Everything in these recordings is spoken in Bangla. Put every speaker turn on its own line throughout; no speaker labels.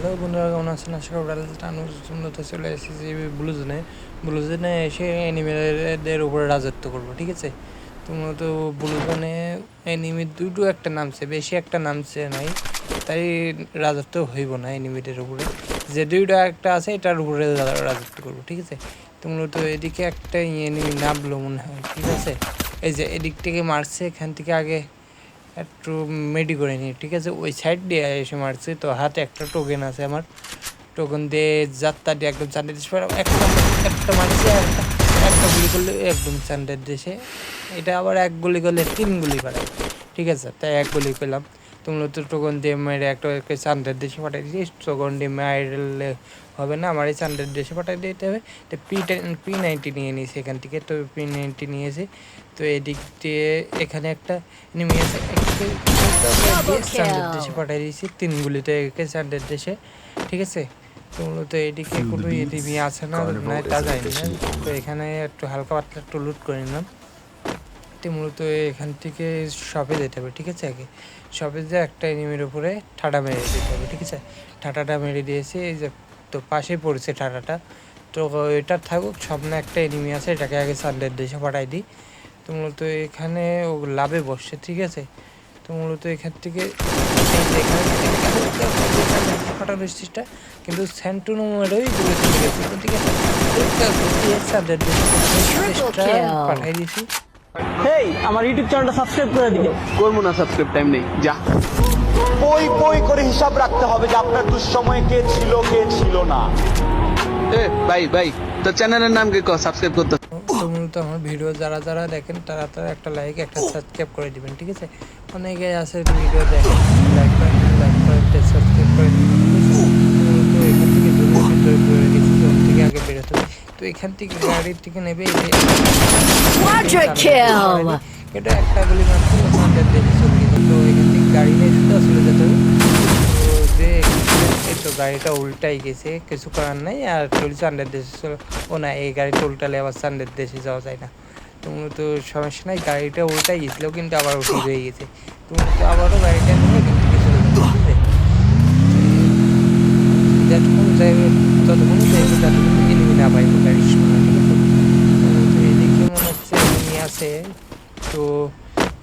হ্যালো বন্ধুরা, কেমন আছেন? আশা করি ভালো আছেন। আমি সুন্দরতা চলে এসেছি ব্লু জোনে এসে অ্যানিমেদের উপরে রাজত্ব করবো, ঠিক আছে? তো মূলত ব্লু জোনে অ্যানিমি দুটো একটা নামছে, বেশি একটা নামছে নাই, তাই রাজত্ব হইব না অ্যানিমিদের উপরে। যে দুইটা একটা আছে এটার উপরে রাজত্ব করবো, ঠিক আছে? তো মূলত এদিকে একটা এনিমি নামলো মনে হয়, ঠিক আছে? এই যে এদিক থেকে মারছে, এখান থেকে আগে একটু মেডি করে নিই, ঠিক আছে? ওই সাইড দিয়ে এসে মারছে, তো হাতে একটা টোকেন আছে আমার, টোকেন দিয়ে যাত্রা দিয়ে একদম চান্দের দেশে একটা একটা মারছে, আর একটা গুলি করলে একদম চান্দের দেশে। এটা আবার এক গুলি করলে 3 গুলি পাঠায়, ঠিক আছে? তাই এক গুলি করলাম। তো মূলত টোকন দিয়ে মেরে একটা চান্দের দেশে পাঠিয়ে দিয়েছি। টোকন দিয়ে মারলে হবে না, আমার এই চান্দের দেশে পাঠিয়ে দিতে হবে। তো P90 নিয়ে নিয়েছি এখান থেকে, তো P90 নিয়েছি। তো এদিক দিয়ে এখানে একটা নেমে আছে, চান্দের দেশে পাঠিয়ে দিয়েছি 3 গুলিতে একে চান্দের দেশে, ঠিক আছে? তো মূলত এদিকে কোনো এনিমি আছে না নাই তা জানি না। তো এখানে একটু হালকা পাতলা একটু লুট করে নিলাম। তো মূলত এখান থেকে শপে যেতে হবে, ঠিক আছে? আগে শপে যে একটা এনিমির উপরে ঠাটা মেরে দিতে হবে, ঠিক আছে? ঠাটাটা মেরে দিয়েছি, এই যে তো পাশে পড়েছে ঠাটাটা। তো এটা থাকুক, সামনে একটা এনিমি আছে, এটাকে আগে সানডের দেশে পাঠাই দিই। তো মূলত এখানে ও লাভে বসছে, ঠিক আছে? তো মূলত এখান থেকে পাঠানোর চেষ্টা, কিন্তু সেন্টুনোমেরই দূরে চলে গেছে, ঠিক আছে? পাঠাই দিয়েছি।
হেই, আমার ইউটিউব চ্যানেলটা সাবস্ক্রাইব করে দিও।
করবো না, সাবস্ক্রাইব টাইম নেই, যা।
পই পই করে হিসাব রাখতে হবে যে আপনার দুঃসময়ে কে ছিল কে ছিল না।
এ ভাই ভাই, তোর চ্যানেলের নাম কি? সাবস্ক্রাইব করতে।
তো মূলত আমার ভিডিও যারা যারা দেখেন তারা তারা একটা লাইক একটা সাবস্ক্রাইব করে দিবেন, ঠিক আছে? অনেকে আছে ভিডিও দেখেন, লাইক করেন সাবস্ক্রাইব করে দিবেন, ঠিক আছে? তো এখান থেকে জমির ভিতরে পড়ে গেছি, জমি থেকে আগে বেরোতে হবে। তো এখান থেকে গাড়ির থেকে নেবে এটা একটা গুলি মাত্র ওখানটা দেখে চলে গেছে। তো এখান থেকে গাড়ি নিয়ে চলে যেতে হবে। তো যে তো গাড়িটা উল্টাই গেছে, কিছু করার নাই। আর চলি চান্দের দেশে ও না, এই গাড়িটা উল্টালে আবার চান্দের দেশে যাওয়া যায় না। তো মূলত সমস্যা নাই, গাড়িটা উল্টাই গেছিলো কিন্তু আবার উঠে হয়ে গেছে। তো মূলত আবারও গাড়িটা নিয়ে এখান থেকে চলে যাবে, যতক্ষণ যাইবে ততক্ষণ যাইবে, যতক্ষণ এনিমি না পাইব গাড়ির সময়, ঠিক আছে? তো এদিকে মনে হচ্ছে এনিমি আছে, তো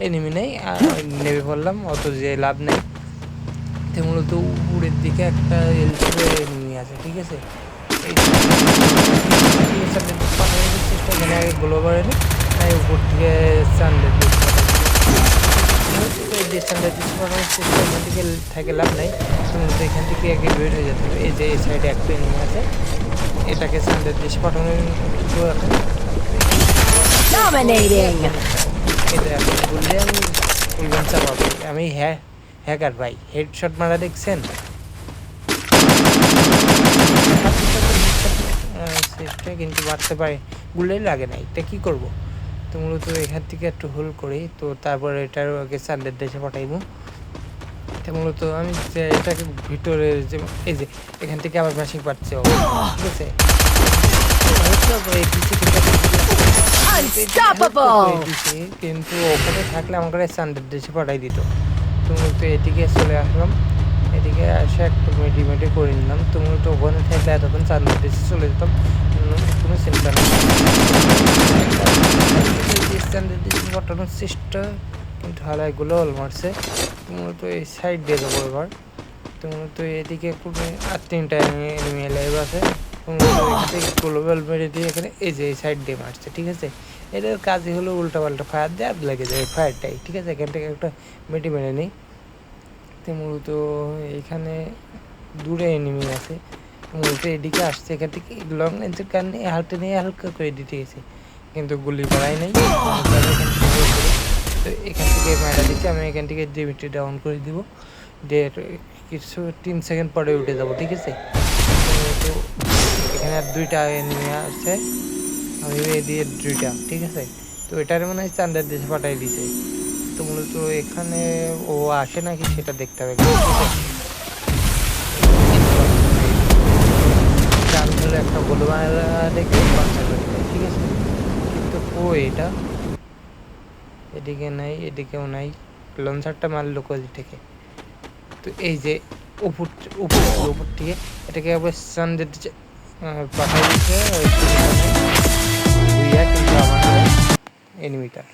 এনিমি নেই, আর নেমে পড়লাম, অত যে লাভ নেই। তো মূলত উপরের দিকে একটা এলসিবে এনিমি আছে, ঠিক আছে? এই চেষ্টা এখানে আগে গ্লো করে নি, তাই উপর থেকে চান্দের চান্দের চেষ্টা, এখান থেকে থাকে লাভ নাই। মূলত এখান থেকে আগে বের হয়ে যেতে হবে। এই যে এই সাইডে একটা এনিমি আছে, এটাকে চান্দের দেশে পাঠানোর এখন এটা এখন বললে আমি বলবেন চাপাবো, আমি হ্যাকার ভাই, হেডশট মারা দেখছেন? চেষ্টা কিন্তু মারতে পারে, গুলেই লাগে না, এটা কী করবো? তো মূলত এখান থেকে একটু হোল করি, তো তারপর এটার আগে চান্দের দেশে পাঠাইবো। তো মূলত আমি যে এটাকে ভিতরে যে এই যে এখান থেকে আবার ম্যাশিং পাচ্ছে, ঠিক আছে? কিন্তু ওখানে থাকলে আমাকে চান্দের দেশে পাঠাই দিত। তো মূলত এদিকে চলে আসলাম, এদিকে এসে একটু মেডি করে নিলাম। তো মূলত ওখানে থাকলে এতক্ষণ চান্দের দেশে চলে যেতাম, কোনো চিন্তা নেই। চান্দের দেশে পাঠানোর চেষ্টা, কিন্তু হালাইগুলো অল মারছে। তো মূলত এই সাইড দিয়ে যাবো এবার। তো মূলত এদিকে কোনো আর 3টা এনিমি লাইভ আছে। গ্লোবাল মেরে দিয়ে এখানে এই যে এই সাইড দিয়ে মারছে, ঠিক আছে? এটার কাজই হলো উল্টা পাল্টা ফায়ার দিয়ে আর লেগে যায় ফায়ারটাই, ঠিক আছে? এখান থেকে একটা মেরে নিই। তো মূলত এখানে দূরে এনিমি আছে, মূলত এদিকে আসছে, এখান থেকে লং রেঞ্জের কারণে হালকা নিয়ে হালকা করে দিতে গেছে, কিন্তু গুলি পাড়াই নেই। তো এখান থেকে মারা দিচ্ছি আমি, এখান থেকে ডিমিটি ডাউন করে দিব, দিয়ে কিছু 3 সেকেন্ড পরে উঠে যাবো, ঠিক আছে? তো এখানে আর 2টা এনিমি আছে, আমি এই দিয়ে 2টা, ঠিক আছে? তো এটার মনে হয় চান্দের দেশে পাঠাই দিছে। তো মূলত এখানে ও আসে নাকি সেটা দেখতে হবে, একটা গোলমালা দেখে ঠিক আছে? কিন্তু ও এটা এদিকে নাই, এদিকেও নাই, লঞ্চারটা মারলো কোথা থেকে? তো এই যে উপর উপর উপর থেকে এটাকে আবার সানদের পাঠাই দিচ্ছে ঘুরিয়া, কিন্তু আমার এনিমিটার